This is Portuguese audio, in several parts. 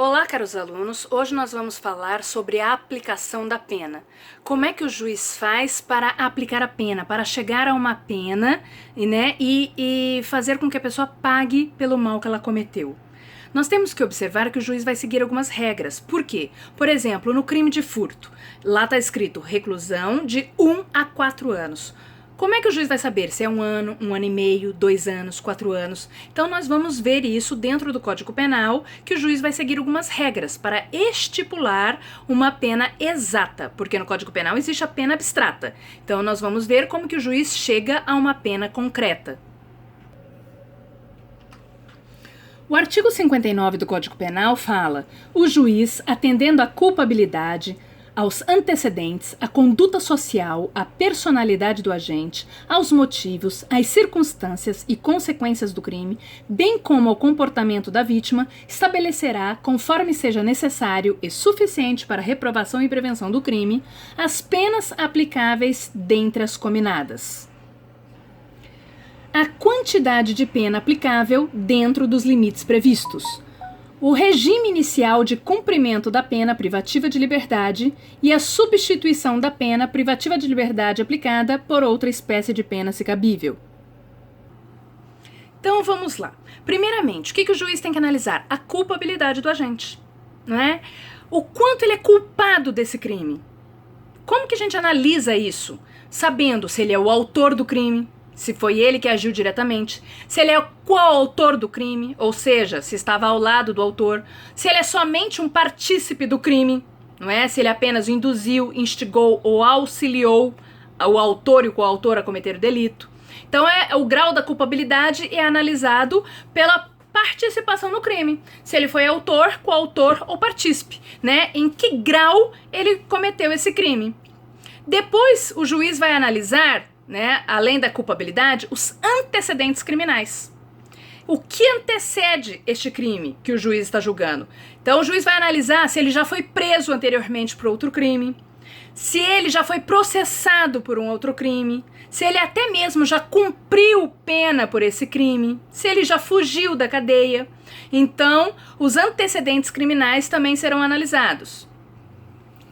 Olá, caros alunos! Hoje nós vamos falar sobre a aplicação da pena. Como é que o juiz faz para aplicar a pena, para chegar a uma pena, e fazer com que a pessoa pague pelo mal que ela cometeu. Nós temos que observar que o juiz vai seguir algumas regras. Por quê? Por exemplo, no crime de furto, lá está escrito reclusão de 1 a 4 anos. Como é que o juiz vai saber se é 1 ano, 1 ano e meio, 2 anos, 4 anos? Então nós vamos ver isso dentro do Código Penal, que o juiz vai seguir algumas regras para estipular uma pena exata, porque no Código Penal existe a pena abstrata. Então nós vamos ver como que o juiz chega a uma pena concreta. O artigo 59 do Código Penal fala: o juiz, atendendo à culpabilidade, aos antecedentes, à conduta social, à personalidade do agente, aos motivos, às circunstâncias e consequências do crime, bem como ao comportamento da vítima, estabelecerá, conforme seja necessário e suficiente para a reprovação e prevenção do crime, as penas aplicáveis dentre as cominadas. A quantidade de pena aplicável dentro dos limites previstos. O regime inicial de cumprimento da pena privativa de liberdade e a substituição da pena privativa de liberdade aplicada por outra espécie de pena se cabível. Então vamos lá. Primeiramente, o que o juiz tem que analisar? A culpabilidade do agente, não é? O quanto ele é culpado desse crime. Como que a gente analisa isso? Sabendo se ele é o autor do crime, se foi ele que agiu diretamente, se ele é o coautor do crime, ou seja, se estava ao lado do autor, se ele é somente um partícipe do crime, não é? Se ele apenas induziu, instigou ou auxiliou o autor e o coautor a cometer o delito. Então o grau da culpabilidade é analisado pela participação no crime. Se ele foi autor, coautor ou partícipe, né? Em que grau ele cometeu esse crime. Depois o juiz vai analisar, né, além da culpabilidade, os antecedentes criminais. O que antecede este crime que o juiz está julgando? Então o juiz vai analisar se ele já foi preso anteriormente por outro crime, se ele já foi processado por um outro crime, se ele até mesmo já cumpriu pena por esse crime, se ele já fugiu da cadeia. Então, os antecedentes criminais também serão analisados.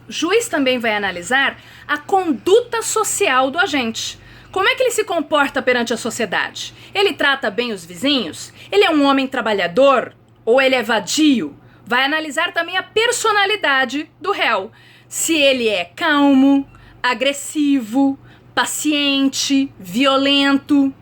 O juiz também vai analisar a conduta social do agente. Como é que ele se comporta perante a sociedade? Ele trata bem os vizinhos? Ele é um homem trabalhador? Ou ele é vadio? Vai analisar também a personalidade do réu. Se ele é calmo, agressivo, paciente, violento.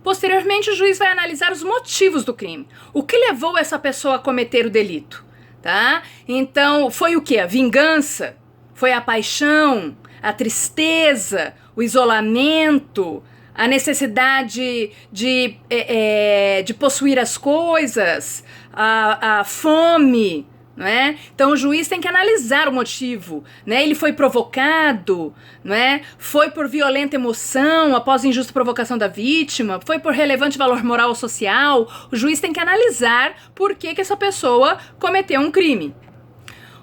Posteriormente, o juiz vai analisar os motivos do crime. O que levou essa pessoa a cometer o delito? Tá? Então, foi o quê? A vingança? Foi a paixão? A tristeza, o isolamento, a necessidade de possuir as coisas, a fome, não é? Então o juiz tem que analisar o motivo, né? Ele foi provocado, não é? Foi por violenta emoção após injusta provocação da vítima, foi por relevante valor moral ou social. O juiz tem que analisar por que essa pessoa cometeu um crime.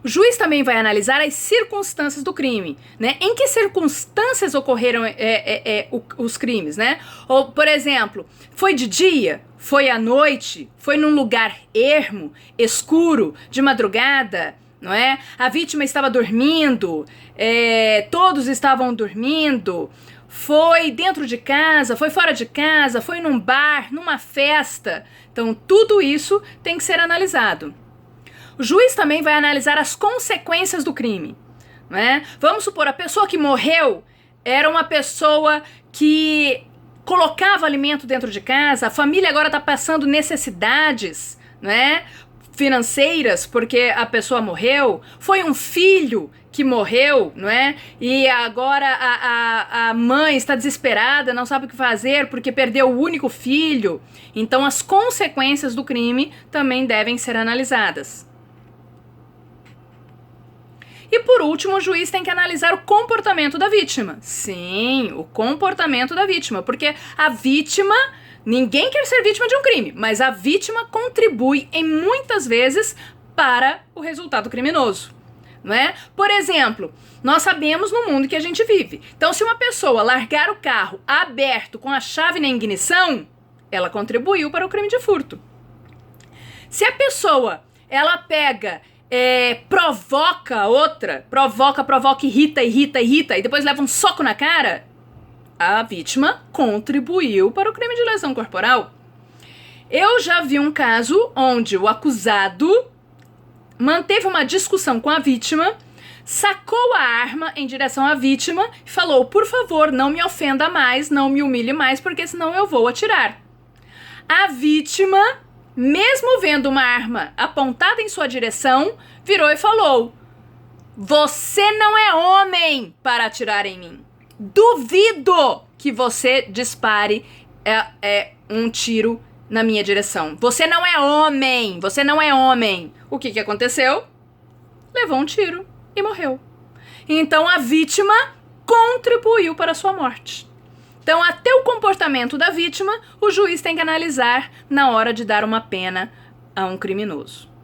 O juiz também vai analisar as circunstâncias do crime, né? Em que circunstâncias ocorreram os crimes, né? Ou, por exemplo, foi de dia? Foi à noite? Foi num lugar ermo, escuro, de madrugada? Não é? A vítima estava dormindo? Todos estavam dormindo? Foi dentro de casa? Foi fora de casa? Foi num bar? Numa festa? Então, tudo isso tem que ser analisado. O juiz também vai analisar as consequências do crime, não é? Vamos supor, a pessoa que morreu era uma pessoa que colocava alimento dentro de casa, a família agora está passando necessidades, não é? Financeiras, porque a pessoa morreu, foi um filho que morreu, não é? E agora a mãe está desesperada, não sabe o que fazer porque perdeu o único filho. Então as consequências do crime também devem ser analisadas. E por último, o juiz tem que analisar o comportamento da vítima. Sim, o comportamento da vítima, porque a vítima, ninguém quer ser vítima de um crime, mas a vítima contribui em muitas vezes para o resultado criminoso, não é? Por exemplo, nós sabemos no mundo que a gente vive. Então, se uma pessoa largar o carro aberto com a chave na ignição, ela contribuiu para o crime de furto. Se a pessoa, ela pega, provoca a outra, provoca, irrita, e depois leva um soco na cara, a vítima contribuiu para o crime de lesão corporal. Eu já vi um caso onde o acusado manteve uma discussão com a vítima, sacou a arma em direção à vítima e falou: por favor, não me ofenda mais, não me humilhe mais, porque senão eu vou atirar. A vítima, mesmo vendo uma arma apontada em sua direção, virou e falou: você não é homem para atirar em mim. Duvido que você dispare um tiro na minha direção. Você não é homem, você não é homem. O que aconteceu? Levou um tiro e morreu. Então a vítima contribuiu para a sua morte. Então até o comportamento da vítima, o juiz tem que analisar na hora de dar uma pena a um criminoso.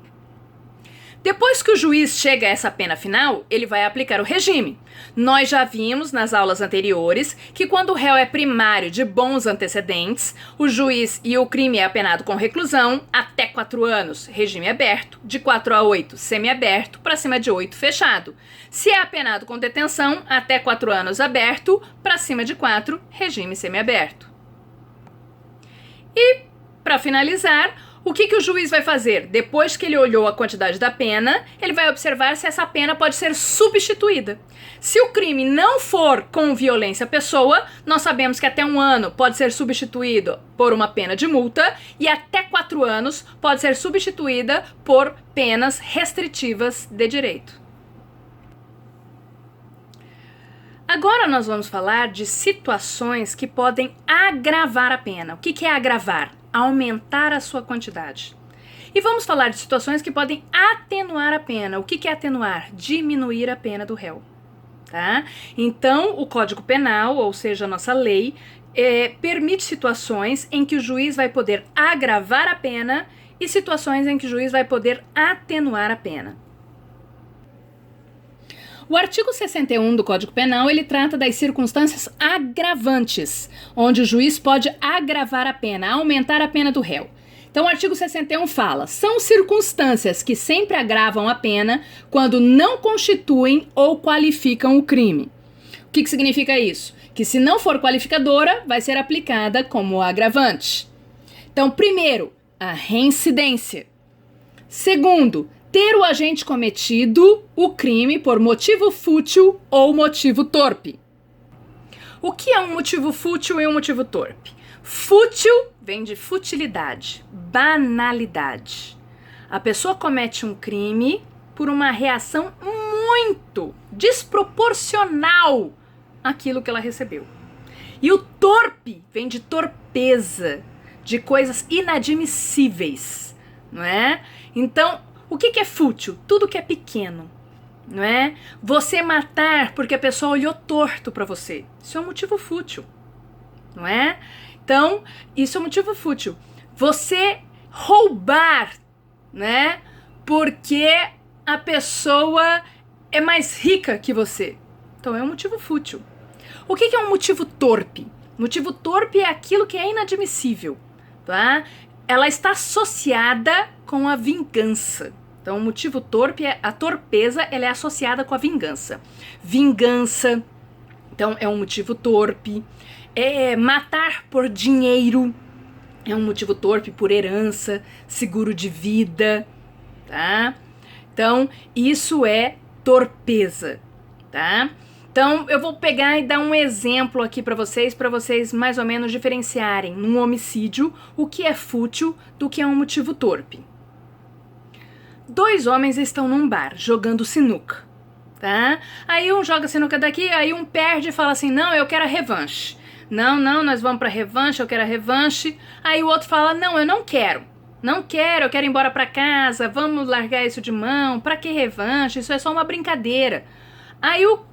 Depois que o juiz chega a essa pena final, ele vai aplicar o regime. Nós já vimos nas aulas anteriores que quando o réu é primário de bons antecedentes, o juiz e o crime é apenado com reclusão até 4 anos, regime aberto, de 4 a 8, semiaberto, para cima de 8, fechado. Se é apenado com detenção, até 4 anos aberto, para cima de 4, regime semiaberto. E, para finalizar, o que o juiz vai fazer? Depois que ele olhou a quantidade da pena, ele vai observar se essa pena pode ser substituída. Se o crime não for com violência à pessoa, nós sabemos que até 1 ano pode ser substituído por uma pena de multa e até 4 anos pode ser substituída por penas restritivas de direito. Agora nós vamos falar de situações que podem agravar a pena. O que é agravar? Aumentar a sua quantidade. E vamos falar de situações que podem atenuar a pena. O que é atenuar? Diminuir a pena do réu. Tá? Então, o Código Penal, ou seja, a nossa lei, permite situações em que o juiz vai poder agravar a pena e situações em que o juiz vai poder atenuar a pena. O artigo 61 do Código Penal, ele trata das circunstâncias agravantes, onde o juiz pode agravar a pena, aumentar a pena do réu. Então, o artigo 61 fala: são circunstâncias que sempre agravam a pena quando não constituem ou qualificam o crime. O que significa isso? Que se não for qualificadora, vai ser aplicada como agravante. Então, primeiro, a reincidência. Segundo, ter o agente cometido o crime por motivo fútil ou motivo torpe. O que é um motivo fútil e um motivo torpe? Fútil vem de futilidade, banalidade. A pessoa comete um crime por uma reação muito desproporcional àquilo que ela recebeu. E o torpe vem de torpeza, de coisas inadmissíveis, não é? Então, o que é fútil? Tudo que é pequeno, não é? Você matar porque a pessoa olhou torto para você. Isso é um motivo fútil, não é? Então, isso é um motivo fútil. Você roubar, né? Porque a pessoa é mais rica que você. Então, é um motivo fútil. O que é um motivo torpe? Motivo torpe é aquilo que é inadmissível, tá? Ela está associada com a vingança. Então, o motivo torpe, a torpeza, ela é associada com a vingança. Vingança, então, é um motivo torpe. Matar por dinheiro é um motivo torpe, por herança, seguro de vida, tá? Então, isso é torpeza, tá? Então, eu vou pegar e dar um exemplo aqui para vocês mais ou menos diferenciarem num homicídio o que é fútil do que é um motivo torpe. 2 homens estão num bar jogando sinuca, tá? Aí um joga sinuca daqui, aí um perde e fala assim: não, eu quero a revanche. Não, nós vamos pra revanche, eu quero a revanche. Aí o outro fala: não, eu não quero. Não quero, eu quero ir embora pra casa, vamos largar isso de mão. Pra que revanche? Isso é só uma brincadeira. Aí o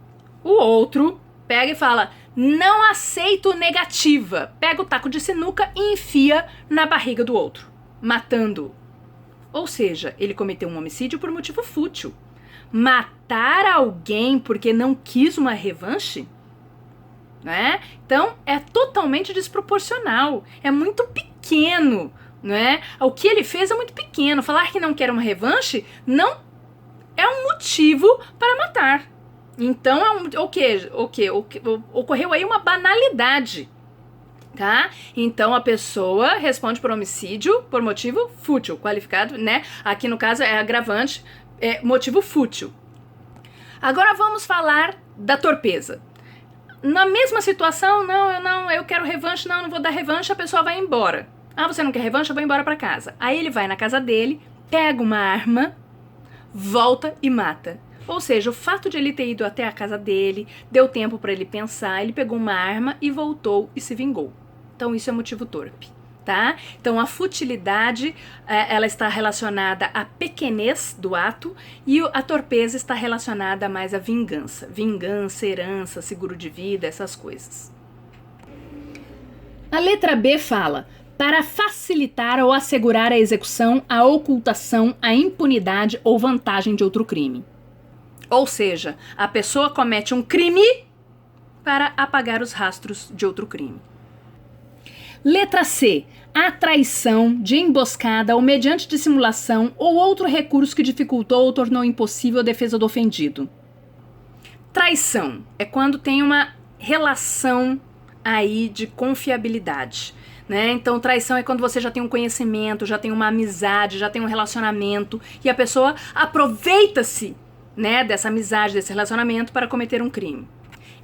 outro pega e fala: não aceito negativa. Pega o taco de sinuca e enfia na barriga do outro, matando-o. Ou seja, ele cometeu um homicídio por motivo fútil. Matar alguém porque não quis uma revanche? Né? Então, é totalmente desproporcional. É muito pequeno não é? O que ele fez é muito pequeno. Falar que não quer uma revanche não é um motivo para matar. Então, ocorreu aí uma banalidade, tá? Então, a pessoa responde por homicídio por motivo fútil, qualificado, né? Aqui, no caso, é agravante, motivo fútil. Agora, vamos falar da torpeza. Na mesma situação, eu quero revanche, não vou dar revanche, a pessoa vai embora. Ah, você não quer revanche? Eu vou embora pra casa. Aí ele vai na casa dele, pega uma arma, volta e mata. Ou seja, o fato de ele ter ido até a casa dele, deu tempo pra ele pensar, ele pegou uma arma e voltou e se vingou. Então isso é motivo torpe, tá? Então a futilidade, ela está relacionada à pequenez do ato e a torpeza está relacionada mais à vingança. Vingança, herança, seguro de vida, essas coisas. A letra B fala: para facilitar ou assegurar a execução, a ocultação, a impunidade ou vantagem de outro crime. Ou seja, a pessoa comete um crime para apagar os rastros de outro crime. Letra C. A traição, de emboscada ou mediante dissimulação ou outro recurso que dificultou ou tornou impossível a defesa do ofendido. Traição é quando tem uma relação aí de confiabilidade, né? Então, traição é quando você já tem um conhecimento, já tem uma amizade, já tem um relacionamento e a pessoa aproveita-se, né, dessa amizade, desse relacionamento para cometer um crime.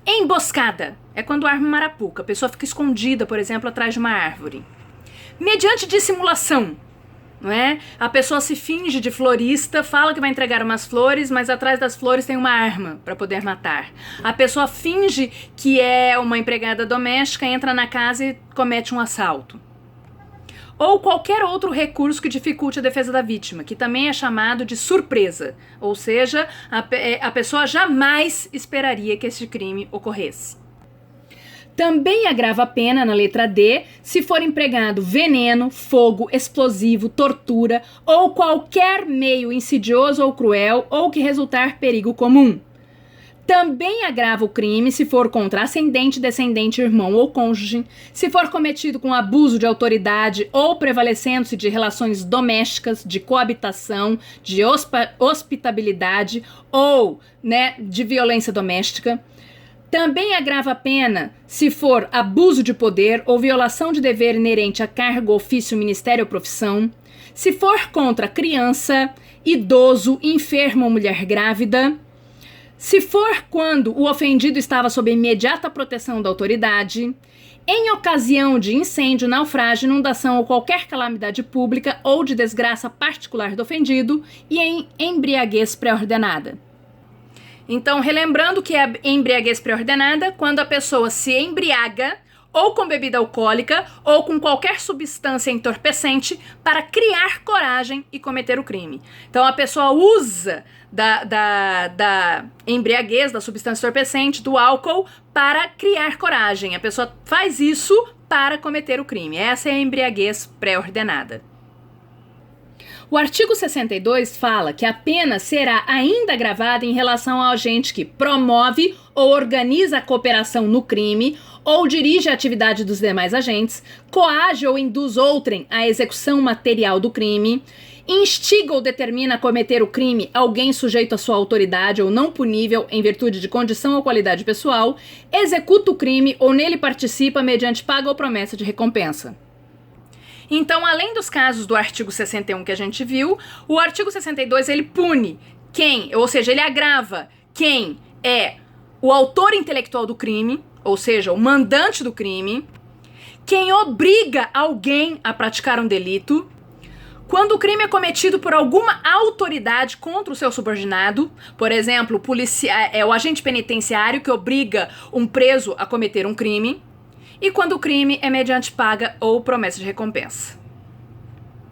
Emboscada é quando arma uma arapuca, a pessoa fica escondida, por exemplo, atrás de uma árvore. Mediante dissimulação, não é? A pessoa se finge de florista, fala que vai entregar umas flores, mas atrás das flores tem uma arma para poder matar. A pessoa finge que é uma empregada doméstica, entra na casa e comete um assalto. Ou qualquer outro recurso que dificulte a defesa da vítima, que também é chamado de surpresa, ou seja, a pessoa jamais esperaria que esse crime ocorresse. Também agrava a pena, na letra D, se for empregado veneno, fogo, explosivo, tortura ou qualquer meio insidioso ou cruel ou que resultar perigo comum. Também agrava o crime se for contra ascendente, descendente, irmão ou cônjuge, se for cometido com abuso de autoridade ou prevalecendo-se de relações domésticas, de coabitação, de hospitabilidade ou, né, de violência doméstica. Também agrava a pena se for abuso de poder ou violação de dever inerente a cargo, ofício, ministério ou profissão, se for contra criança, idoso, enfermo ou mulher grávida, se for quando o ofendido estava sob imediata proteção da autoridade, em ocasião de incêndio, naufrágio, inundação ou qualquer calamidade pública ou de desgraça particular do ofendido e em embriaguez pré-ordenada. Então, relembrando que é embriaguez pré-ordenada quando a pessoa se embriaga ou com bebida alcoólica ou com qualquer substância entorpecente para criar coragem e cometer o crime. Então, a pessoa usa da embriaguez, da substância entorpecente, do álcool, para criar coragem. A pessoa faz isso para cometer o crime. Essa é a embriaguez pré-ordenada. O artigo 62 fala que a pena será ainda agravada em relação ao agente que promove ou organiza a cooperação no crime ou dirige a atividade dos demais agentes, coage ou induz outrem à execução material do crime, instiga ou determina a cometer o crime alguém sujeito à sua autoridade ou não punível em virtude de condição ou qualidade pessoal, executa o crime ou nele participa mediante paga ou promessa de recompensa. Então, além dos casos do artigo 61 que a gente viu, o artigo 62 ele pune quem, ou seja, ele agrava quem é o autor intelectual do crime, ou seja, o mandante do crime, quem obriga alguém a praticar um delito, quando o crime é cometido por alguma autoridade contra o seu subordinado, por exemplo, o agente penitenciário que obriga um preso a cometer um crime, e quando o crime é mediante paga ou promessa de recompensa.